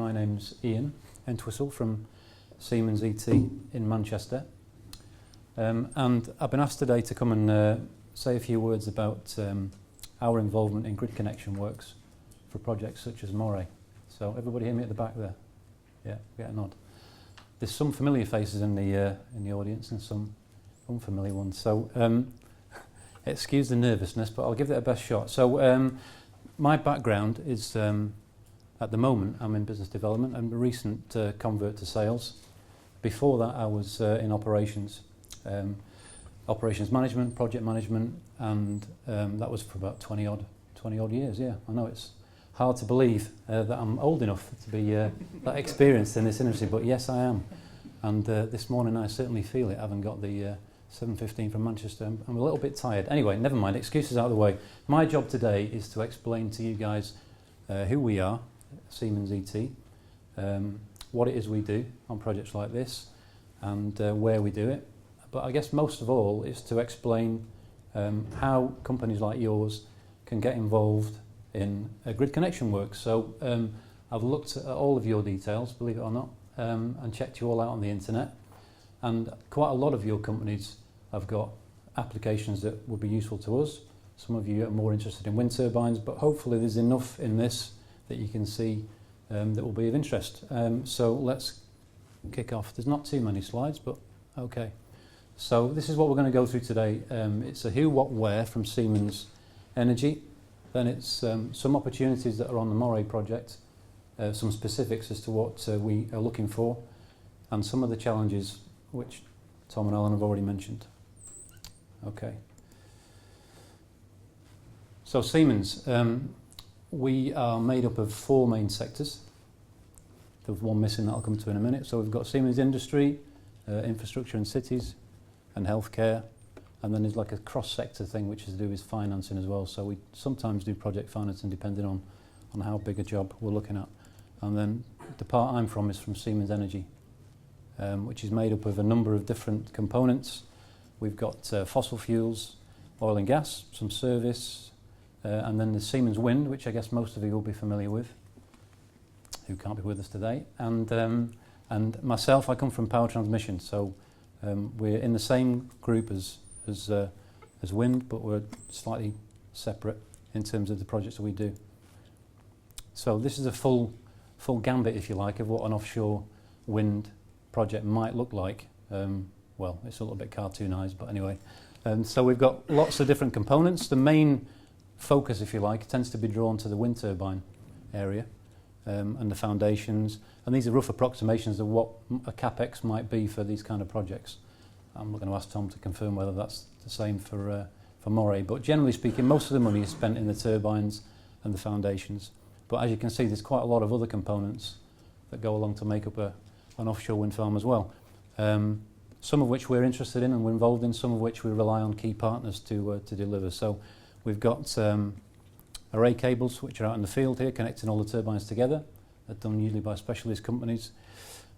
My name's Iain Entwhistle from Siemens ET in Manchester. And I've been asked today to come and say a few words about our involvement in grid connection works for projects such as Moray. So everybody hear me at the back there? Yeah, get a nod. There's some familiar faces in the audience and some unfamiliar ones. So excuse the nervousness, but I'll give it a best shot. So my background is, at the moment, I'm in business development. I'm a recent convert to sales. Before that, I was in operations. Operations management, project management, and that was for about 20 odd years. Yeah, I know it's hard to believe that I'm old enough to be that experienced in this industry, but yes, I am. And this morning I certainly feel it. I haven't got the 7:15 from Manchester. I'm a little bit tired. Anyway, never mind. Excuses out of the way. My job today is to explain to you guys who we are, Siemens ET, what it is we do on projects like this, and where we do it. But I guess most of all is to explain how companies like yours can get involved in grid connection work. So I've looked at all of your details, believe it or not, and checked you all out on the internet. And quite a lot of your companies have got applications that would be useful to us. Some of you are more interested in wind turbines, but hopefully there's enough in this that you can see that will be of interest. So let's kick off. There's not too many slides, but okay. So this is what we're going to go through today. It's a who, what, where from Siemens Energy. Then it's some opportunities that are on the Moray project, some specifics as to what we are looking for, and some of the challenges which Tom and Alan have already mentioned. Okay. So Siemens, we are made up of four main sectors. There's one missing that I'll come to in a minute. So we've got Siemens Industry, Infrastructure and Cities, and Healthcare. And then there's like a cross-sector thing which is to do with financing as well. So we sometimes do project financing depending on how big a job we're looking at. And then the part I'm from is from Siemens Energy, which is made up of a number of different components. We've got fossil fuels, oil and gas, some service, and then the Siemens Wind, which I guess most of you will be familiar with, who can't be with us today. And myself, I come from power transmission, so we're in the same group as wind, but we're slightly separate in terms of the projects that we do. So this is a full gambit, if you like, of what an offshore wind project might look like. Well, it's a little bit cartoonised, but anyway. So we've got lots of different components. The main focus, if you like, tends to be drawn to the wind turbine area and the foundations. And these are rough approximations of what a capex might be for these kind of projects. I'm not going to ask Tom to confirm whether that's the same for Moray, but generally speaking, most of the money is spent in the turbines and the foundations. But as you can see, there's quite a lot of other components that go along to make up an offshore wind farm as well. Some of which we're interested in and we're involved in, some of which we rely on key partners to deliver. So we've got array cables which are out in the field here connecting all the turbines together. They're done usually by specialist companies.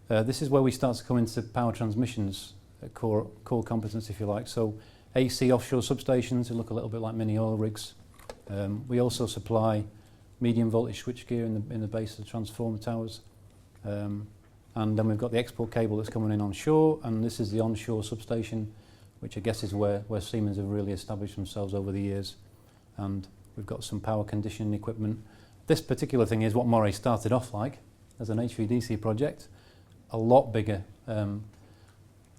This is where we start to come into power transmissions, core competence, if you like. So AC offshore substations, they look a little bit like mini oil rigs. We also supply medium voltage switchgear in the base of the transformer towers. And then we've got the export cable that's coming in onshore, and this is the onshore substation, which I guess is where Siemens have really established themselves over the years. And we've got some power conditioning equipment. This particular thing is what Moray started off like, as an HVDC project, a lot bigger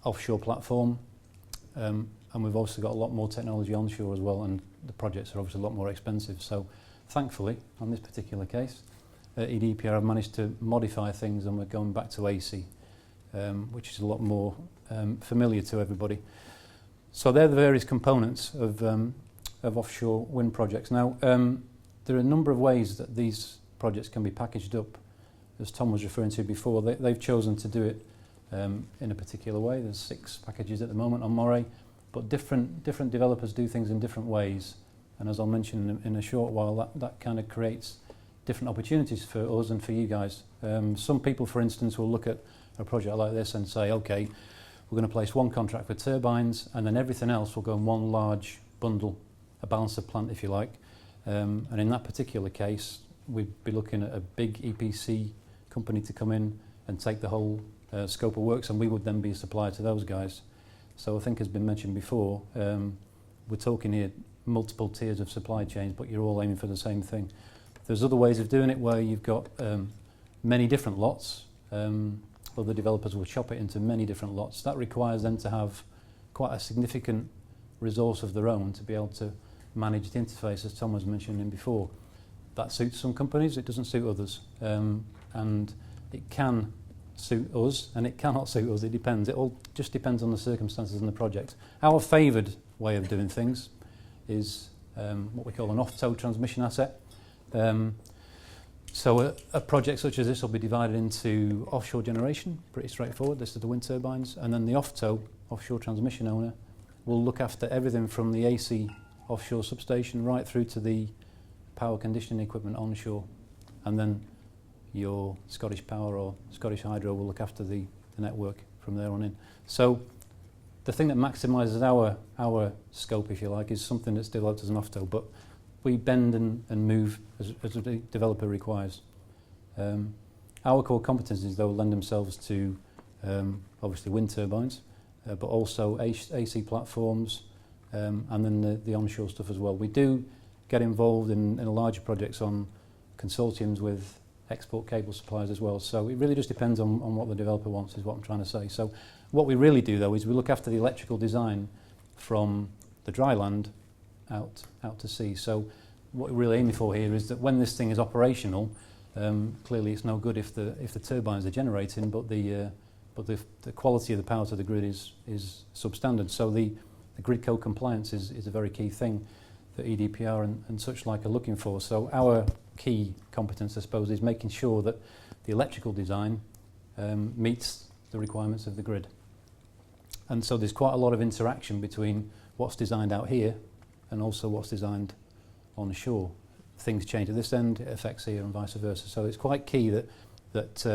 offshore platform, and we've also got a lot more technology onshore as well, and the projects are obviously a lot more expensive. So thankfully, on this particular case, EDPR have managed to modify things, and we're going back to AC, which is a lot more familiar to everybody. So they're the various components of offshore wind projects. Now, there are a number of ways that these projects can be packaged up. As Tom was referring to before, they've chosen to do it in a particular way. There's 6 packages at the moment on Moray, but different developers do things in different ways. And as I'll mention in a short while, that kind of creates different opportunities for us and for you guys. Some people, for instance, will look at a project like this and say, okay, we're going to place one contract for turbines, and then everything else will go in one large bundle, a balance of plant, if you like. And in that particular case, we'd be looking at a big EPC company to come in and take the whole scope of works, and we would then be a supplier to those guys. So I think, as been mentioned before, we're talking here multiple tiers of supply chains, but you're all aiming for the same thing. There's other ways of doing it where you've got many different lots. Other developers will chop it into many different lots. That requires them to have quite a significant resource of their own to be able to manage the interface, as Tom was mentioning before. That suits some companies, it doesn't suit others. And it can suit us and it cannot suit us, it depends. It all just depends on the circumstances and the project. Our favoured way of doing things is what we call an off-tow transmission asset. So a project such as this will be divided into offshore generation, pretty straightforward, this is the wind turbines, and then the off-tow, offshore transmission owner, will look after everything from the AC offshore substation right through to the power conditioning equipment onshore, and then your Scottish Power or Scottish Hydro will look after the network from there on in. So the thing that maximises our scope, if you like, is something that's developed as an off-tow, but we bend and move as the developer requires. Our core competencies, though, lend themselves to obviously wind turbines, but also AC platforms, and then the onshore stuff as well. We do get involved in larger projects on consortiums with export cable suppliers as well. So it really just depends on what the developer wants, is what I'm trying to say. So what we really do, though, is we look after the electrical design from the dry land out to sea. So what we're really aiming for here is that when this thing is operational, clearly it's no good if the turbines are generating, but the quality of the power to the grid is substandard. So the grid code compliance is a very key thing that EDPR and such like are looking for. So our key competence, I suppose, is making sure that the electrical design meets the requirements of the grid. And so there's quite a lot of interaction between what's designed out here and also what's designed on shore. Things change at this end, it affects here and vice versa. So it's quite key that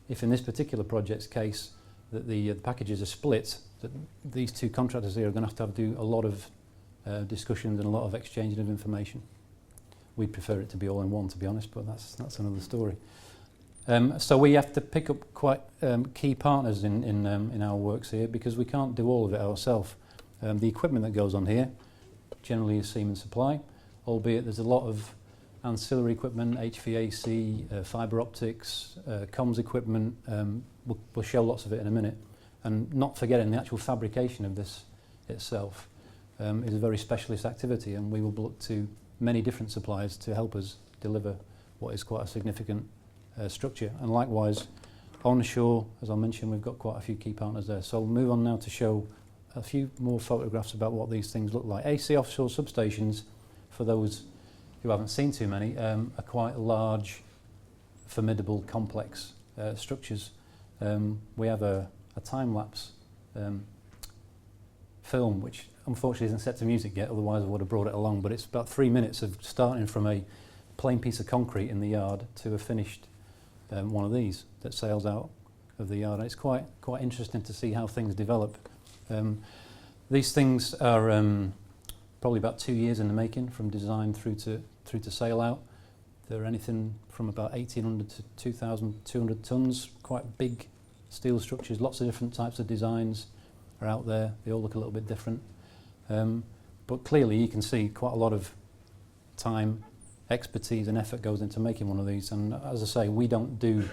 if in this particular project's case that the packages are split, that these two contractors here are going to have to do a lot of discussions and a lot of exchanging of information. We'd prefer it to be all in one, to be honest, but that's another story. So we have to pick up quite key partners in our works here, because we can't do all of it ourselves. The equipment that goes on here generally is Siemens supply, albeit there's a lot of ancillary equipment, HVAC, fibre optics, comms equipment. We'll show lots of it in a minute. And not forgetting the actual fabrication of this itself is a very specialist activity, and we will look to many different suppliers to help us deliver what is quite a significant structure. And likewise, onshore, as I mentioned, we've got quite a few key partners there. So we'll move on now to show a few more photographs about what these things look like. AC offshore substations, for those who haven't seen too many, are quite large, formidable, complex structures. We have a time-lapse film, which unfortunately isn't set to music yet, otherwise I would have brought it along, but it's about 3 minutes of starting from a plain piece of concrete in the yard to a finished one of these that sails out of the yard. And it's quite interesting to see how things develop. These things are probably about 2 years in the making, from design through to sail out. They're anything from about 1,800 to 2,200 tons, quite big steel structures. Lots of different types of designs are out there. They all look a little bit different. But clearly you can see quite a lot of time, expertise and effort goes into making one of these. And as I say, we don't do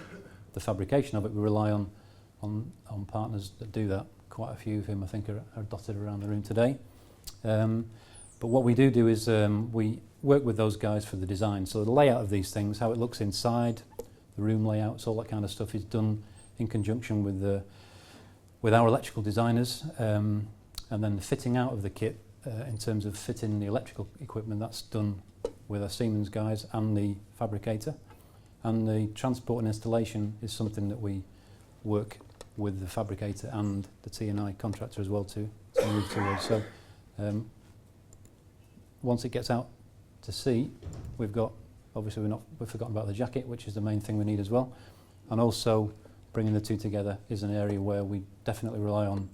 the fabrication of it. We rely on partners that do that. Quite a few of whom I think are dotted around the room today. But what we do is we work with those guys for the design. So the layout of these things, how it looks inside, the room layouts, all that kind of stuff is done in conjunction with our electrical designers. And then the fitting out of the kit, in terms of fitting the electrical equipment, that's done with our Siemens guys and the fabricator. And the transport and installation is something that we work with the fabricator and the T&I contractor as well to move towards. So once it gets out to sea, we've got, obviously we've forgotten about the jacket, which is the main thing we need as well. And also bringing the two together is an area where we definitely rely on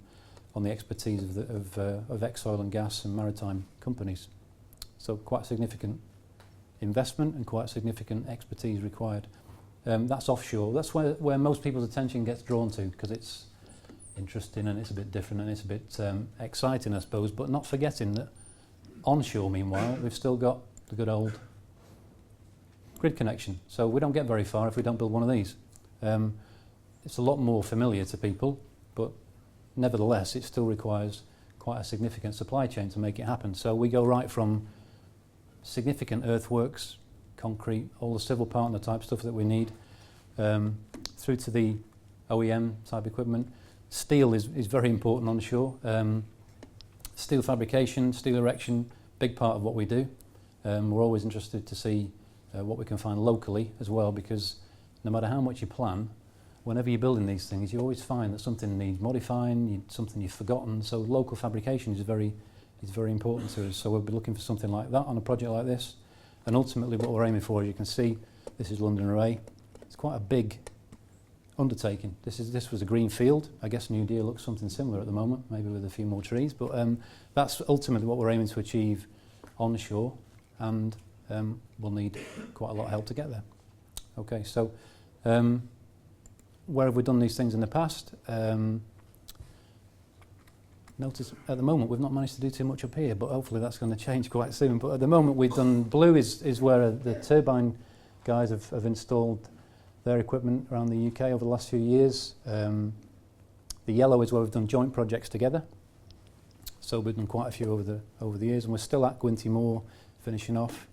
the expertise of ex-oil and gas and maritime companies. So quite significant investment and quite significant expertise required. That's offshore. That's where most people's attention gets drawn to, because it's interesting and it's a bit different and it's a bit exciting, I suppose, but not forgetting that onshore, meanwhile, we've still got the good old grid connection. So we don't get very far if we don't build one of these. It's a lot more familiar to people, but nevertheless, it still requires quite a significant supply chain to make it happen. So we go right from significant earthworks, concrete, all the civil partner type stuff that we need, through to the OEM type equipment. Steel is very important onshore. Steel fabrication, steel erection, big part of what we do. We're always interested to see what we can find locally as well, because no matter how much you plan, whenever you're building these things, you always find that something needs modifying, something you've forgotten. So local fabrication is very important to us. So we'll be looking for something like that on a project like this. And ultimately what we're aiming for, as you can see, this is London Array. It's quite a big undertaking. This was a green field. I guess New Deal looks something similar at the moment, maybe with a few more trees. But that's ultimately what we're aiming to achieve onshore, and we'll need quite a lot of help to get there. Okay, so where have we done these things in the past? Notice at the moment we've not managed to do too much up here, but hopefully that's going to change quite soon. But at the moment we've done blue is where the turbine guys have installed their equipment around the UK over the last few years. The yellow is where we've done joint projects together. So we've done quite a few over the years, and we're still at Gwinty Moor finishing off,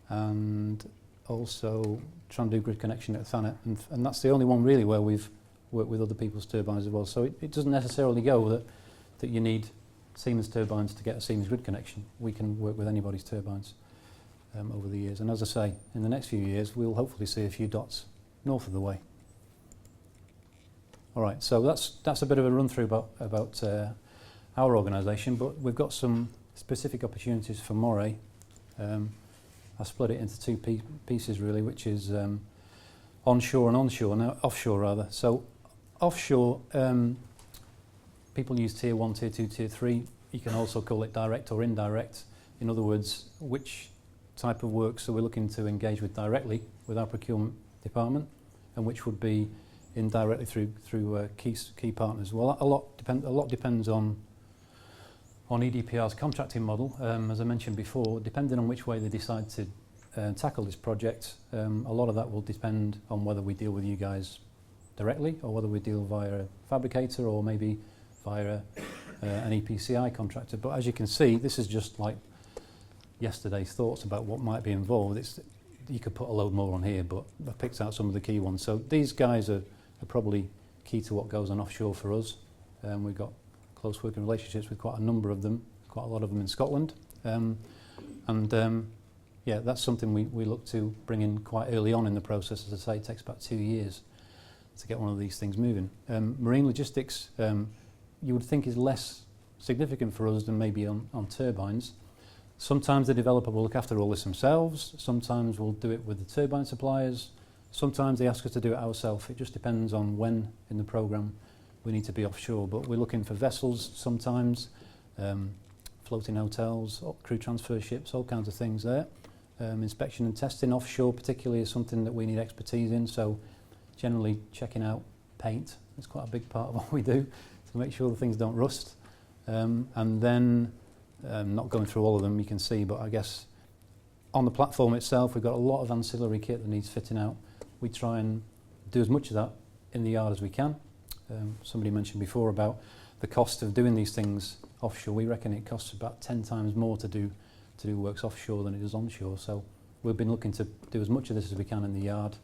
and also trying to do grid connection at Thanet, and that's the only one really where we've worked with other people's turbines as well. So it doesn't necessarily go that you need Siemens turbines to get a Siemens grid connection. We can work with anybody's turbines over the years, and as I say, in the next few years we'll hopefully see a few dots north of the way. All right, so that's a bit of a run through about our organisation, but we've got some specific opportunities for Moray. I split it into two pieces really, which is offshore, rather. So offshore, people use tier 1, tier 2, tier 3. You can also call it direct or indirect. In other words, which type of work so we're looking to engage with directly with our procurement department, and which would be indirectly through key partners. Well, a lot depends on EDPR's contracting model. As I mentioned before, depending on which way they decide to tackle this project, a lot of that will depend on whether we deal with you guys directly or whether we deal via a fabricator or maybe via an EPCI contractor. But as you can see, this is just like yesterday's thoughts about what might be involved. You could put a load more on here, but I picked out some of the key ones. So these guys are probably key to what goes on offshore for us. We've got close working relationships with quite a number of them, quite a lot of them in Scotland. Yeah, that's something we look to bring in quite early on in the process. As I say, it takes about 2 years to get one of these things moving. Marine logistics, you would think is less significant for us than maybe on turbines. Sometimes the developer will look after all this themselves, sometimes we'll do it with the turbine suppliers, sometimes they ask us to do it ourselves. It just depends on when in the programme we need to be offshore, but we're looking for vessels sometimes, floating hotels, crew transfer ships, all kinds of things there. Inspection and testing offshore particularly is something that we need expertise in, so generally checking out paint is quite a big part of what we do to make sure the things don't rust. And then, not going through all of them you can see, but I guess on the platform itself we've got a lot of ancillary kit that needs fitting out. We try and do as much of that in the yard as we can. Somebody mentioned before about the cost of doing these things offshore. We reckon it costs about 10 times more to do works offshore than it does onshore. So we've been looking to do as much of this as we can in the yard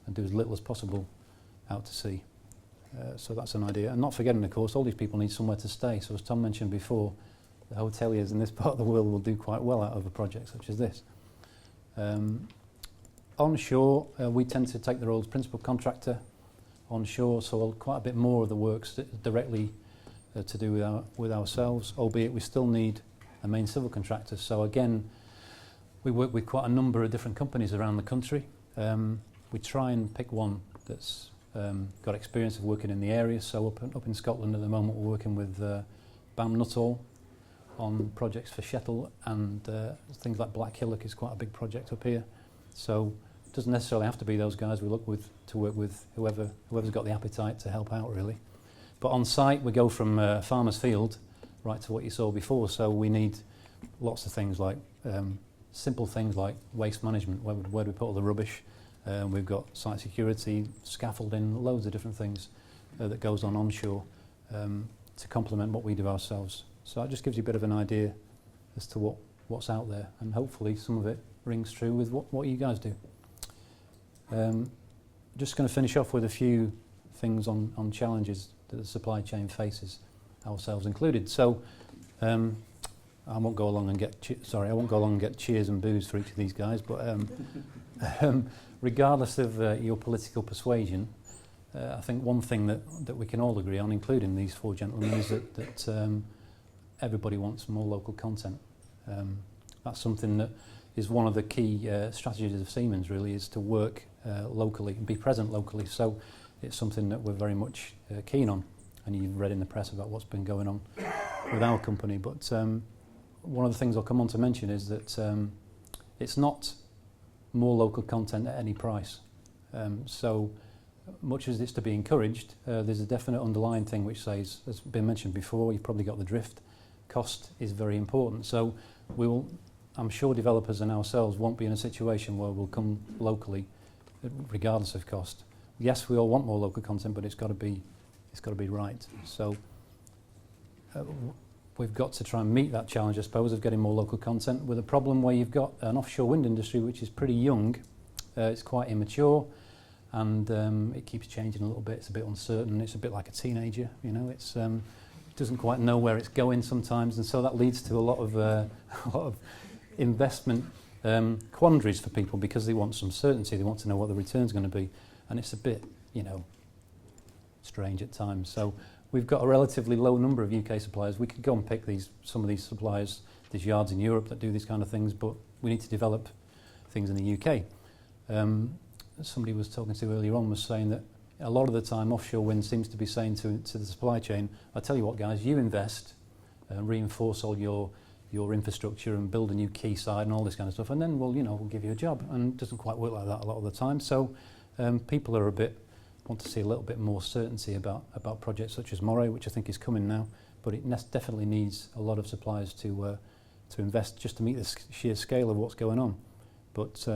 and do as little as possible out to sea. So that's an idea. And not forgetting, of course, all these people need somewhere to stay. So as Tom mentioned before, the hoteliers in this part of the world will do quite well out of a project such as this. Onshore, we tend to take the role as principal contractor onshore, so quite a bit more of the works directly to do with ourselves, albeit we still need a main civil contractor. So again, we work with quite a number of different companies around the country. We try and pick one that's got experience of working in the area. So up in Scotland at the moment we're working with BAM Nuttall on projects for Shettle, and things like Black Hillock is quite a big project up here. So Doesn't necessarily have to be those guys. We look to work with whoever's got the appetite to help out, really. But on site, we go from farmer's field right to what you saw before. So we need lots of things like simple things like waste management. Where do we put all the rubbish? We've got site security, scaffolding, loads of different things that goes on onshore to complement what we do ourselves. So that just gives you a bit of an idea as to what's out there, and hopefully some of it rings true with what you guys do. Just going to finish off with a few things on challenges that the supply chain faces, ourselves included. So I won't go along and get cheers and boos for each of these guys, but regardless of your political persuasion, I think one thing that we can all agree on, including these four gentlemen, is that everybody wants more local content. That's something that is one of the key strategies of Siemens, really, is to work locally and be present locally. So it's something that we're very much keen on, and you've read in the press about what's been going on with our company. But one of the things I'll come on to mention is that it's not more local content at any price. So much as it's to be encouraged, there's a definite underlying thing which says, as been mentioned before, you've probably got the drift, cost is very important. So I'm sure developers and ourselves won't be in a situation where we'll come locally regardless of cost. Yes, we all want more local content, but it's got to be right. So we've got to try and meet that challenge, I suppose, of getting more local content, with a problem where you've got an offshore wind industry which is pretty young. It's quite immature, and it keeps changing a little bit. It's a bit uncertain. It's a bit like a teenager, you know. It doesn't quite know where it's going sometimes, and so that leads to a lot of investment quandaries for people, because they want some certainty. They want to know what the return's going to be, and it's a bit, strange at times. So we've got a relatively low number of UK suppliers. We could go and pick some of these suppliers. There's yards in Europe that do these kind of things, but we need to develop things in the UK. Somebody was talking to earlier on was saying that a lot of the time offshore wind seems to be saying to the supply chain, I tell you what, guys, you invest, reinforce all your infrastructure and build a new quayside and all this kind of stuff, and then we'll give you a job. And it doesn't quite work like that a lot of the time. So people are want to see a little bit more certainty about projects such as Moray, which I think is coming now, but it definitely needs a lot of suppliers to invest just to meet the sheer scale of what's going on. But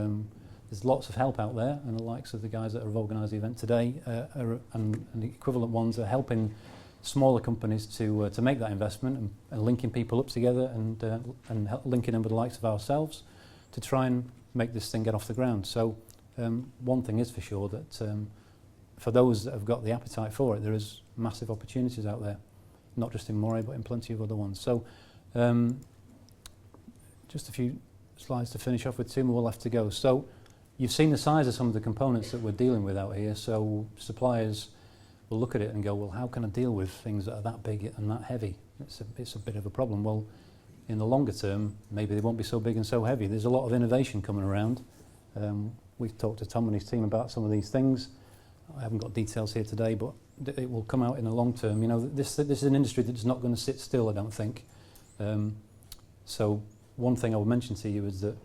there's lots of help out there, and the likes of the guys that have organised the event today and the equivalent ones are helping smaller companies to make that investment and linking people up together and linking them with the likes of ourselves to try and make this thing get off the ground. So one thing is for sure, that for those that have got the appetite for it, there is massive opportunities out there, not just in Moray but in plenty of other ones. So just a few slides to finish off with, 2 more left to go. So you've seen the size of some of the components that we're dealing with out here, so suppliers will look at it and go, well, how can I deal with things that are that big and that heavy? It's a bit of a problem. Well, in the longer term, maybe they won't be so big and so heavy. There's a lot of innovation coming around. We've talked to Tom and his team about some of these things. I haven't got details here today, but it will come out in the long term. This is an industry that's not going to sit still, I don't think. So one thing I will mention to you is that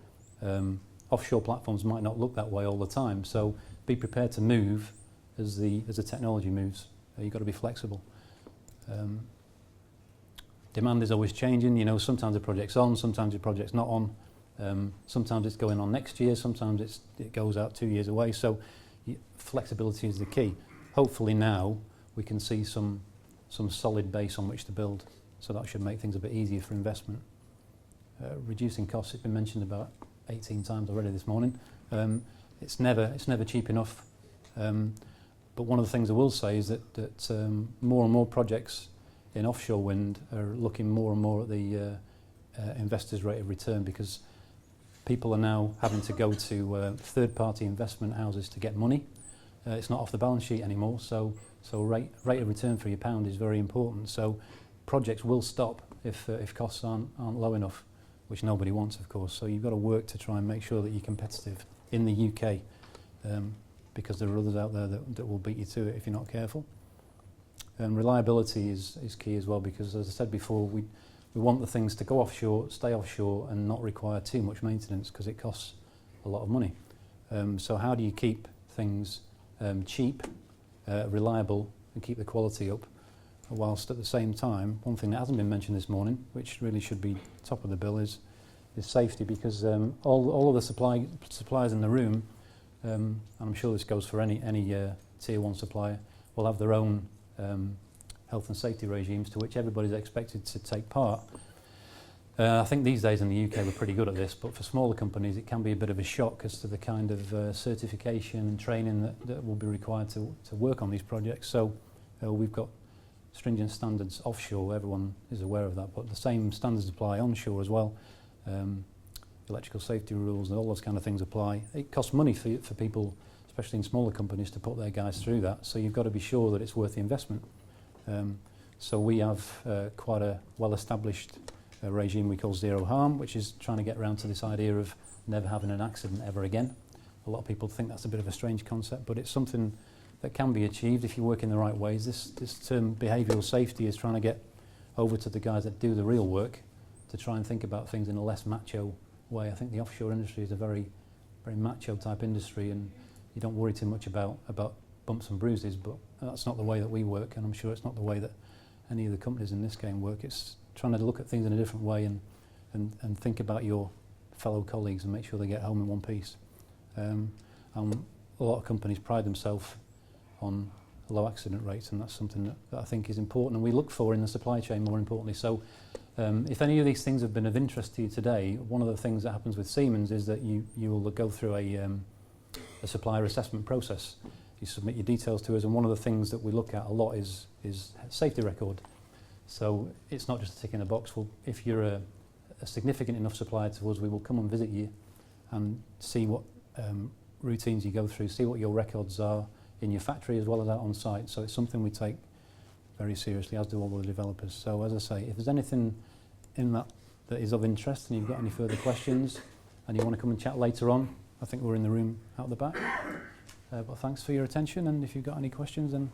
offshore platforms might not look that way all the time. So be prepared to move as the technology moves. You've got to be flexible. Demand is always changing. Sometimes the project's on, sometimes the project's not on. Sometimes it's going on next year, sometimes it goes out 2 years away. So flexibility is the key. Hopefully now we can see some solid base on which to build. So that should make things a bit easier for investment. Reducing costs, it's been mentioned about 18 times already this morning. It's never cheap enough. But one of the things I will say is that more and more projects in offshore wind are looking more and more at the investors' rate of return, because people are now having to go to third-party investment houses to get money. It's not off the balance sheet anymore, so rate of return for your pound is very important. So projects will stop if costs aren't low enough, which nobody wants, of course. So you've got to work to try and make sure that you're competitive in the UK, because there are others out there that will beat you to it if you're not careful. And reliability is key as well, because, as I said before, we want the things to go offshore, stay offshore, and not require too much maintenance, because it costs a lot of money. So how do you keep things cheap, reliable, and keep the quality up, whilst at the same time, one thing that hasn't been mentioned this morning, which really should be top of the bill, is safety, because all of the suppliers in the room, and I'm sure this goes for any tier 1 supplier, will have their own health and safety regimes to which everybody's expected to take part. I think these days in the UK we're pretty good at this, but for smaller companies it can be a bit of a shock as to the kind of certification and training that will be required to work on these projects. So we've got stringent standards offshore, everyone is aware of that, but the same standards apply onshore as well. Electrical safety rules and all those kind of things apply. It costs money for people, especially in smaller companies, to put their guys through that, so you've got to be sure that it's worth the investment. So we have quite a well-established regime we call zero harm, which is trying to get around to this idea of never having an accident ever again. A lot of people think that's a bit of a strange concept, but it's something that can be achieved if you work in the right ways. This term behavioural safety is trying to get over to the guys that do the real work to try and think about things in a less macho way. I think the offshore industry is a very, very macho type industry, and you don't worry too much about bumps and bruises, but that's not the way that we work, and I'm sure it's not the way that any of the companies in this game work. It's trying to look at things in a different way and think about your fellow colleagues and make sure they get home in one piece. And a lot of companies pride themselves on low accident rates, and that's something that I think is important and we look for in the supply chain more importantly. So if any of these things have been of interest to you today, one of the things that happens with Siemens is that you will go through a supplier assessment process. You submit your details to us, and one of the things that we look at a lot is safety record. So it's not just a tick in a box. Well, if you're a significant enough supplier to us, we will come and visit you and see what routines you go through, see what your records are in your factory as well as out on site. So it's something we take very seriously, as do all the developers. So as I say, if there's anything in that is of interest and you've got any further questions and you want to come and chat later on, I think we're in the room out the back. But thanks for your attention, and if you've got any questions, then